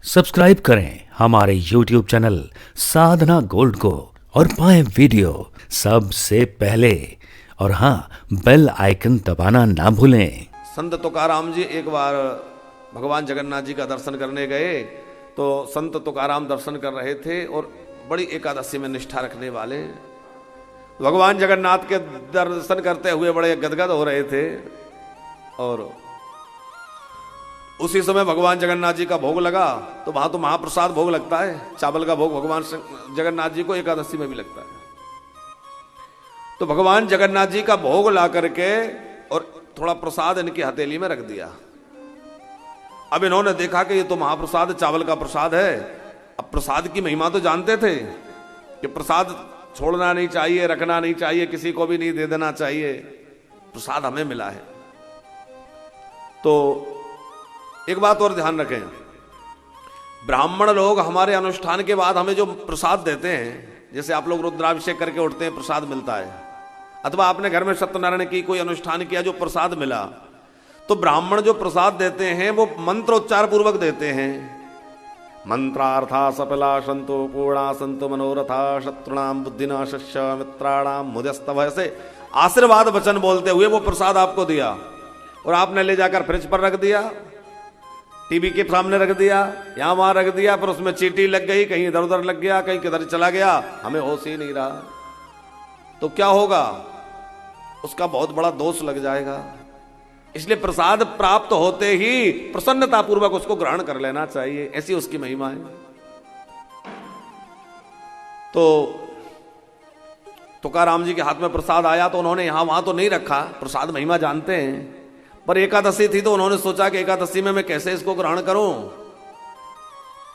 Subscribe करें हमारे YouTube channel साधना gold को और पाएं वीडियो सबसे पहले। और हाँ, बेल आइकन दबाना ना भूलें। संत तुकाराम जी एक बार भगवान जगन्नाथ जी का दर्शन करने गए तो संत तुकाराम दर्शन कर रहे थे और बड़ी एकादशी में निष्ठा रखने वाले भगवान जगन्नाथ के दर्शन करते हुए बड़े गदगद हो रहे थे। और उसी समय भगवान जगन्नाथ जी का भोग लगा तो वहां तो महाप्रसाद भोग लगता है, चावल का भोग भगवान जगन्नाथ जी को एकादशी में भी लगता है। तो भगवान जगन्नाथ जी का भोग ला करके और थोड़ा प्रसाद इनकी हथेली में रख दिया। अब इन्होंने देखा कि ये तो महाप्रसाद चावल का प्रसाद है। अब प्रसाद की महिमा तो जानते थे कि प्रसाद छोड़ना नहीं चाहिए, रखना नहीं चाहिए, किसी को भी नहीं दे देना चाहिए, प्रसाद हमें मिला है। तो एक बात और ध्यान रखें, ब्राह्मण लोग हमारे अनुष्ठान के बाद हमें जो प्रसाद देते हैं, जैसे आप लोग रुद्राभिषेक करके उठते हैं प्रसाद मिलता है, अथवा आपने घर में सत्यनारायण की कोई अनुष्ठान किया जो प्रसाद मिला, तो ब्राह्मण जो प्रसाद देते हैं वो मंत्रोच्चार पूर्वक देते हैं। मंत्रार्था सफला संतो पूर्णा संतो मनोरथा शत्रुणाम बुद्धिनाशस्य मित्राणाम मुदस्तव, ऐसे आशीर्वाद वचन बोलते हुए वो प्रसाद आपको दिया और आपने ले जाकर फ्रिज पर रख दिया, टीवी के सामने रख दिया, यहां वहां रख दिया, पर उसमें चींटी लग गई, कहीं इधर उधर लग गया, कहीं किधर चला गया, हमें होश ही नहीं रहा, तो क्या होगा? उसका बहुत बड़ा दोष लग जाएगा। इसलिए प्रसाद प्राप्त होते ही प्रसन्नता पूर्वक उसको ग्रहण कर लेना चाहिए, ऐसी उसकी महिमा है। तो तुकाराम जी के हाथ में प्रसाद आया तो उन्होंने यहां वहां तो नहीं रखा, प्रसाद महिमा जानते हैं, पर एकादशी थी तो उन्होंने सोचा कि एकादशी में मैं कैसे इसको ग्रहण करूं।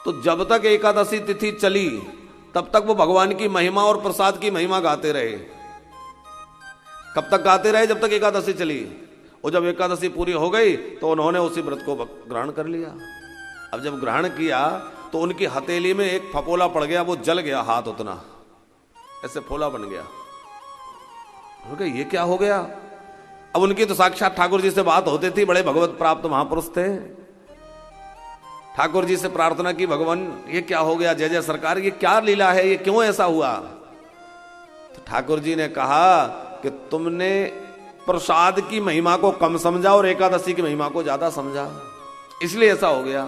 तो जब तक एकादशी तिथि चली तब तक वो भगवान की महिमा और प्रसाद की महिमा गाते रहे। कब तक गाते रहे? जब तक एकादशी चली। और जब एकादशी पूरी हो गई तो उन्होंने उसी व्रत को ग्रहण कर लिया। अब जब ग्रहण किया तो उनकी हथेली में एक फपोला पड़ गया, वो जल गया, हाथ उतना ऐसे फोला बन गया। ये क्या हो गया? अब उनकी तो साक्षात ठाकुर जी से बात होती थी, बड़े भगवत प्राप्त महापुरुष थे। ठाकुर जी से प्रार्थना की, भगवान ये क्या हो गया, जय जय सरकार, ये क्या लीला है, ये क्यों ऐसा हुआ? तो ठाकुर जी ने कहा कि तुमने प्रसाद की महिमा को कम समझा और एकादशी की महिमा को ज्यादा समझा, इसलिए ऐसा हो गया।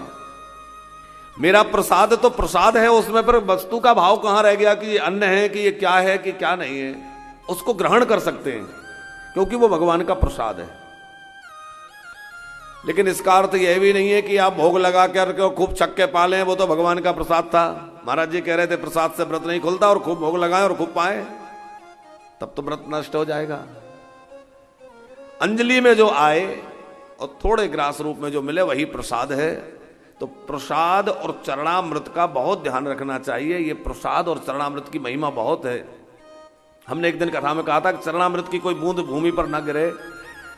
मेरा प्रसाद तो प्रसाद है, उसमें पर वस्तु का भाव कहां रह गया कि ये अन्न है कि ये क्या है कि क्या नहीं है। उसको ग्रहण कर सकते हैं क्योंकि वो भगवान का प्रसाद है। लेकिन इसका अर्थ यह भी नहीं है कि आप भोग लगा कर खूब छक्के पालें, वो तो भगवान का प्रसाद था। महाराज जी कह रहे थे प्रसाद से व्रत नहीं खुलता, और खूब भोग लगाएं और खूब पाएं तब तो व्रत नष्ट हो जाएगा। अंजलि में जो आए और थोड़े ग्रास रूप में जो मिले वही प्रसाद है। तो प्रसाद और चरणामृत का बहुत ध्यान रखना चाहिए। ये प्रसाद और चरणामृत की महिमा बहुत है। हमने एक दिन कथा में कहा था कि चरणामृत की कोई बूंद भूमि पर न गिरे,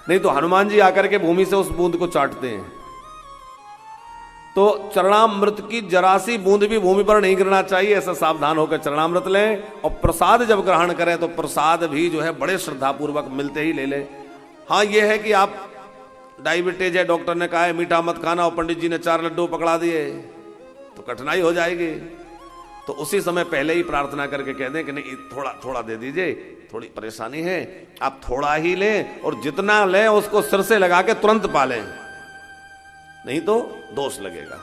नहीं तो हनुमान जी आकर के भूमि से उस बूंद को चाटते हैं। तो चरणामृत की जरासी बूंद भी भूमि पर नहीं गिरना चाहिए, ऐसा सावधान होकर चरणामृत लें। और प्रसाद जब ग्रहण करें तो प्रसाद भी जो है बड़े श्रद्धापूर्वक मिलते ही ले लें। हाँ, यह है कि आप डायबिटीज है, डॉक्टर ने कहा है मीठा मत खाना, और पंडित जी ने 4 लड्डू पकड़ा दिए तो कठिनाई हो जाएगी। तो उसी समय पहले ही प्रार्थना करके कह दें कि नहीं, थोड़ा थोड़ा दे दीजिए, थोड़ी परेशानी है, आप थोड़ा ही लें और जितना लें उसको सिर से लगा के तुरंत पालें, नहीं तो दोष लगेगा।